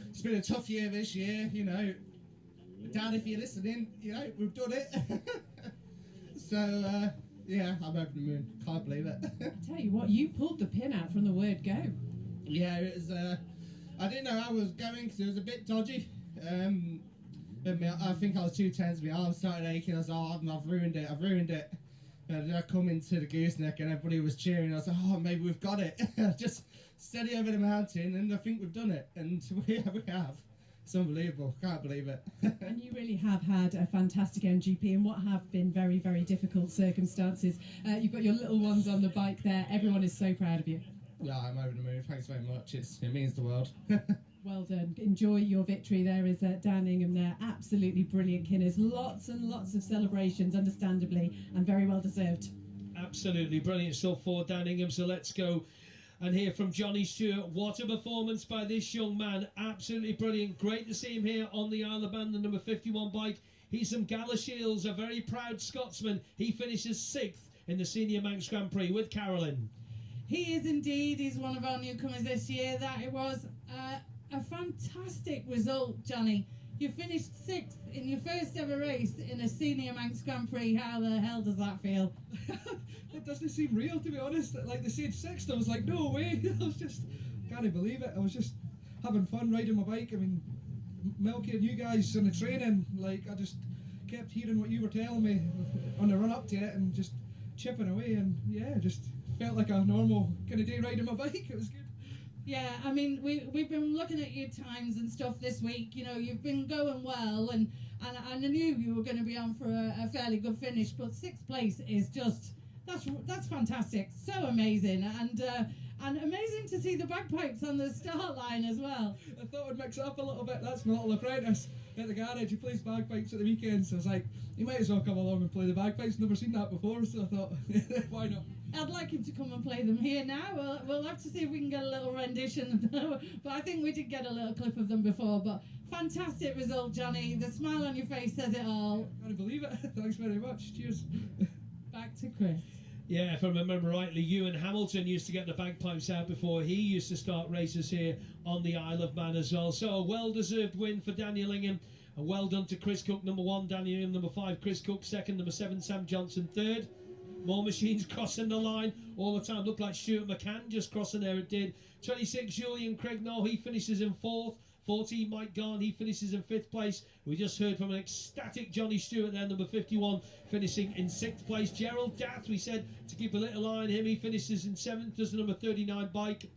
It's been a tough year this year, you know. Dad, if you're listening, you know, we've done it. So, yeah, I'm over the moon. Can't believe it. I tell you what, you pulled the pin out from the word go. Yeah, it was. I didn't know how I was going because it was a bit dodgy. But I think I was too tense. My arms started aching. I was like, oh, I've ruined it. I've ruined it. And then I come into the gooseneck and everybody was cheering. I was like, oh, maybe we've got it. Just steady over the mountain, and I think we've done it. And we have. It's unbelievable. Can't believe it. And you really have had a fantastic MGP in what have been very, very difficult circumstances. You've got your little ones on the bike there. Everyone is so proud of you. Yeah, I'm over the moon. Thanks very much. It means the world. Well done. Enjoy your victory. There is Dan Ingham there. Absolutely brilliant Kinners. Lots and lots of celebrations, understandably, and very well deserved. Absolutely brilliant stuff for Dan Ingham. So let's go and hear from Johnny Stewart. What a performance by this young man. Absolutely brilliant. Great to see him here on the Isle of Man, the number 51 bike. He's from Galashiels, a very proud Scotsman. He finishes 6th in the Senior Manx Grand Prix with Carolyn. He is indeed. He's one of our newcomers this year. That it was a fantastic result, Johnny. You finished 6th in your first ever race in a Senior Manx Grand Prix. How the hell does that feel? It doesn't seem real, to be honest. Like, they said 6th, I was like, no way. I was just, can't believe it. I was just having fun riding my bike. I mean, Melky and you guys in the training, like, I just kept hearing what you were telling me on the run up to it and just chipping away, and yeah, just felt like a normal kind of day riding my bike. It was good. Yeah, I mean, we've been looking at your times and stuff this week. You know, you've been going well, and I knew you were going to be on for a fairly good finish, but 6th place is just, that's fantastic. So amazing, and amazing to see the bagpipes on the start line as well. I thought I'd mix it up a little bit. That's my little apprentice at the garage. He plays bagpipes at the weekends, so I was like, he might as well come along and play the bagpipes. Never seen that before, so I thought, why not? I'd like him to come and play them here now. We'll have to see if we can get a little rendition. But I think we did get a little clip of them before. But fantastic result, Johnny. The smile on your face says it all. I can't believe it. Thanks very much. Cheers. Back to Chris. Yeah, if I remember rightly, Ewan Hamilton used to get the bagpipes out before he used to start races here on the Isle of Man as well. So a well-deserved win for Daniel Ingham. And well done to Chris Cook, number 1, Daniel Ingham, number 5, Chris Cook, 2nd, number 7, Sam Johnson, 3rd. More machines crossing the line all the time. Looked like Stuart McCann just crossing there, it did. 26, Julien Cregniot, he finishes in 4th. 14, Mike Garn, he finishes in 5th place. We just heard from an ecstatic Johnny Stewart there, number 51, finishing in 6th place. Gerald Dath, we said to keep a little eye on him, he finishes in 7th, does the number 39 bike.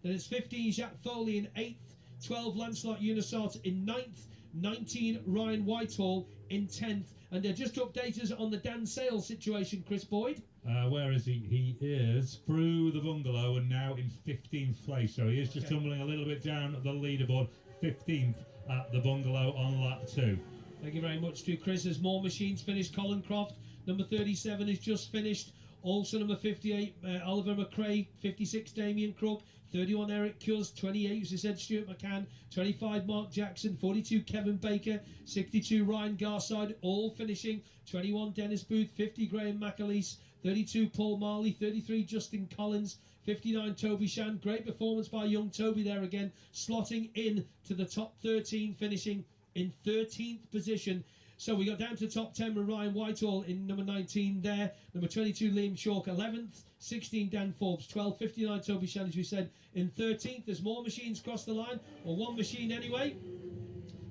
Then it's 15, Jacque Foley in 8th. 12, Lancelot Unisart in 9th. 19, Ryan Whitehall in 10th. And just to update us on the Dan Sale situation, Chris Boyd. Where is he? He is through the bungalow and now in 15th place. So he is just tumbling a little bit down the leaderboard. 15th at the bungalow on lap 2. Thank you very much to Chris. As more machines finished, Colin Croft, number 37, is just finished. Also number 58, Oliver McRae. 56, Damien Crook. 31, Eric Cuz. 28, as I said, Stuart McCann. 25, Mark Jackson. 42, Kevin Baker. 62, Ryan Garside, all finishing. 21, Dennis Booth. 50, Graham McAleese. 32, Paul Marley. 33, Justin Collins. 59, Toby Shan. Great performance by young Toby there again, slotting in to the top 13, finishing in 13th position. So we got down to the top 10 with Ryan Whitehall in number 19 there. Number 22, Liam Chalk, 11th. 16, Dan Forbes. 12, 59, Toby Shan, as we said, in 13th. There's more machines cross the line, or one machine anyway.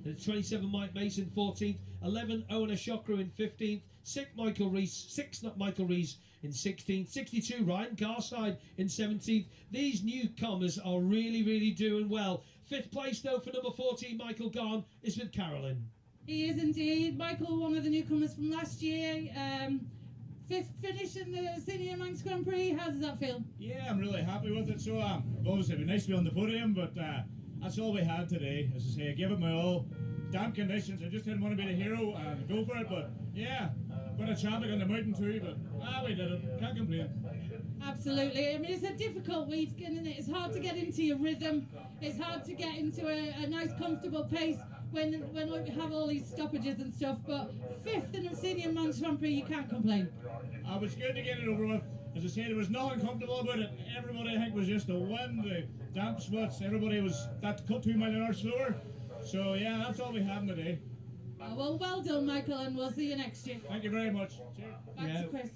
There's 27, Mike Mason, 14th. 11, Owen Ashokru in 15th. 6, Michael Rees in 16th. 62, Ryan Garside in 17th. These newcomers are really, really doing well. 5th place, though, for number 14, Michael Garn, is with Carolyn. He is indeed. Michael, one of the newcomers from last year. 5th finish in the Senior Manx Grand Prix. How does that feel? Yeah, I'm really happy with it. So, obviously, it'd be nice to be on the podium, but that's all we had today. As I say, I gave it my all. Damn conditions, I just didn't want to be the hero and go for it, but yeah, bit of traffic on the mountain too, but we did it. Can't complain. Absolutely. I mean, it's a difficult week, isn't it? It's hard to get into your rhythm. it's hard to get into a nice, comfortable pace when we have all these stoppages and stuff. But 5th in the Senior Manx Grand Prix, you can't complain. It was good to get it over with. As I said, there was nothing comfortable about it. Everybody, I think, was just the wind, the damp spots. Everybody was that cut 2 mile an hour slower. So yeah, that's all we have today. Well done, Michael, and we'll see you next year. Thank you very much. Cheers. Back to Chris.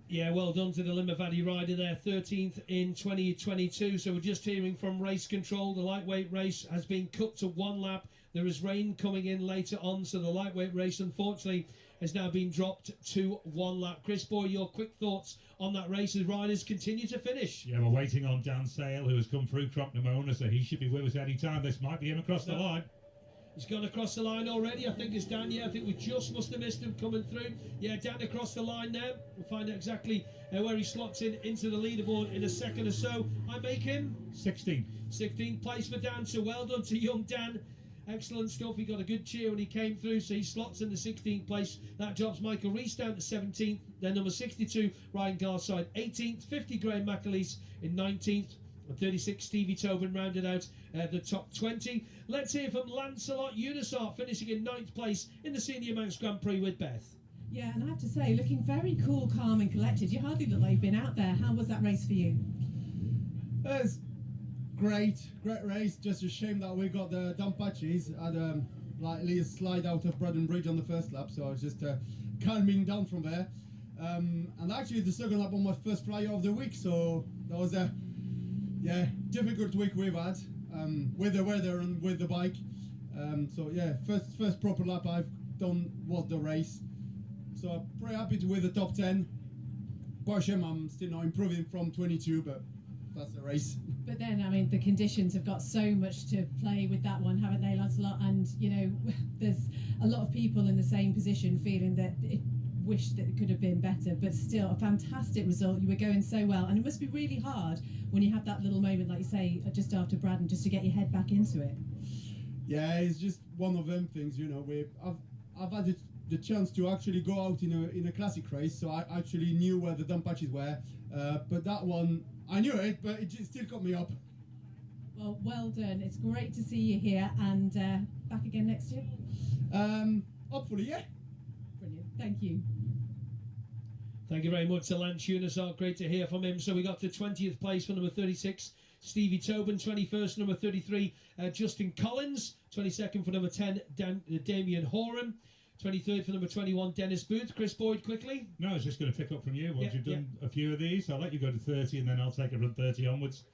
Yeah, well done to the Limavady rider there, 13th in 2022. So we're just hearing from race control. The lightweight race has been cut to 1 lap. There is rain coming in later on, so the lightweight race, unfortunately, has now been dropped to 1 lap. Chris Boy, your quick thoughts on that race as riders continue to finish? Yeah, we're waiting on Dan Sale, who has come through Crocknamona, so he should be with us any time. This might be him across the line. He's gone across the line already. I think it's Dan. Yeah, I think we just must have missed him coming through. Yeah, Dan across the line now. We'll find out exactly where he slots into the leaderboard in a second or so. I make him 16th place for Dan. So well done to young Dan. Excellent stuff. He got a good cheer when he came through, so he slots in the 16th place. That drops Mylchreests down to 17th. Then number 62, Ryan Garside, 18th. 50, Graham McAleese in 19th. 36, Stevie Tobin rounded out the top 20. Let's hear from Lancelot Unisart, finishing in 9th place in the Senior Manx Grand Prix with Beth. Yeah, and I have to say, looking very cool, calm and collected. You hardly look like you've been out there. How was that race for you? It's great race. Just a shame that we got the dump patches. I had a slide out of Breton Bridge on the first lap, so I was just calming down from there. And actually the second lap on my first fly of the week, so that was a difficult week we've had with the weather and with the bike. So yeah, first proper lap I've done was the race. So I'm pretty happy with the top 10. Quite shame I'm still not improving from 22, but that's the race. But then, I mean, the conditions have got so much to play with that one, haven't they, Lancelot? And, you know, there's a lot of people in the same position feeling that it wish that it could have been better, but still a fantastic result. You were going so well, and it must be really hard when you have that little moment, like you say, just after Braddon, just to get your head back into it. Yeah, it's just one of them things, you know. I've had the chance to actually go out in a classic race, so I actually knew where the dump patches were. But that one, I knew it, but it just still got me up. Well done. It's great to see you here, and back again next year. Hopefully, yeah. Brilliant. Thank you. Thank you very much to Lance Unisart. Great to hear from him. So we got to 20th place for number 36, Stevie Tobin. 21st, number 33, Justin Collins. 22nd for number 10, Damien Horan. 23rd for number 21, Dennis Booth. Chris Boyd, quickly. No, I was just going to pick up from you. Once you've done a few of these, I'll let you go to 30 and then I'll take it from 30 onwards.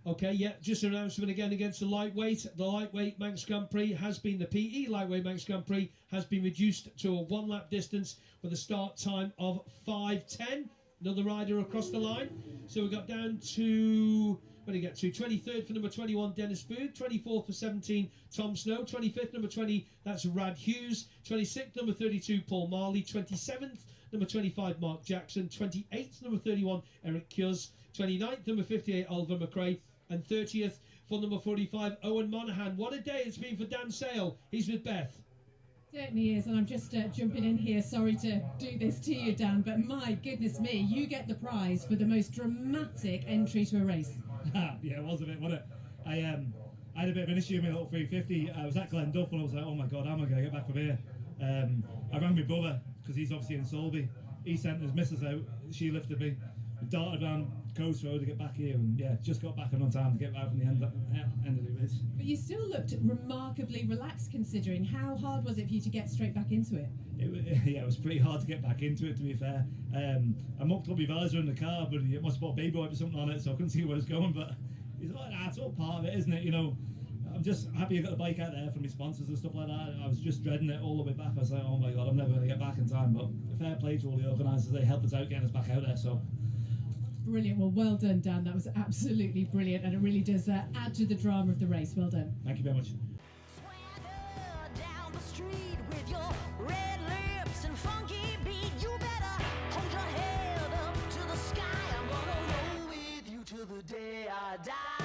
Okay, yeah, just an announcement again against the lightweight. The lightweight Manx Grand Prix has been, the PE lightweight Manx Grand Prix has been reduced to a 1 lap distance with a start time of 5:10. Another rider across the line. So we got down to, where do you get to? 23rd for number 21, Dennis Booth. 24th for 17, Tom Snow. 25th, number 20, that's Rad Hughes. 26th, number 32, Paul Marley. 27th, number 25, Mark Jackson. 28th, number 31, Eric Cuse. 29th, number 58, Oliver McRae. And 30th for number 45, Owen Monaghan. What a day it's been for Dan Sale. He's with Beth. Certainly is, and I'm just jumping in here. Sorry to do this to you, Dan, but my goodness me, you get the prize for the most dramatic entry to a race. Yeah, it was a bit, wasn't it? I had a bit of an issue with my little 350. I was at Glen Duff and I was like, oh my god, how am I going to get back from here? I rang my brother, because he's obviously in Solby. He sent his missus out, she lifted me, darted down Coast Road to get back here, and yeah, just got back on time to get back from the end of the race. But you still looked remarkably relaxed, considering. How hard was it for you to get straight back into it? Yeah, it was pretty hard to get back into it, to be fair. I mucked up my visor in the car, but it must have put a baby wipe or something on it, so I couldn't see where it was going. But it's like, it's all part of it, isn't it? You know, I'm just happy I got the bike out there for my sponsors and stuff like that. I was just dreading it all the way back. I was like, oh my god, I'm never going to get back in time. But fair play to all the organisers, they helped us out getting us back out there. So. Brilliant. Well done, Dan. That was absolutely brilliant, and it really does add to the drama of the race. Well done. Thank you very much. Swagger down the street with your red lips and funky beat. You better hold your head up to the sky. I'm gonna roll with you till the day I die.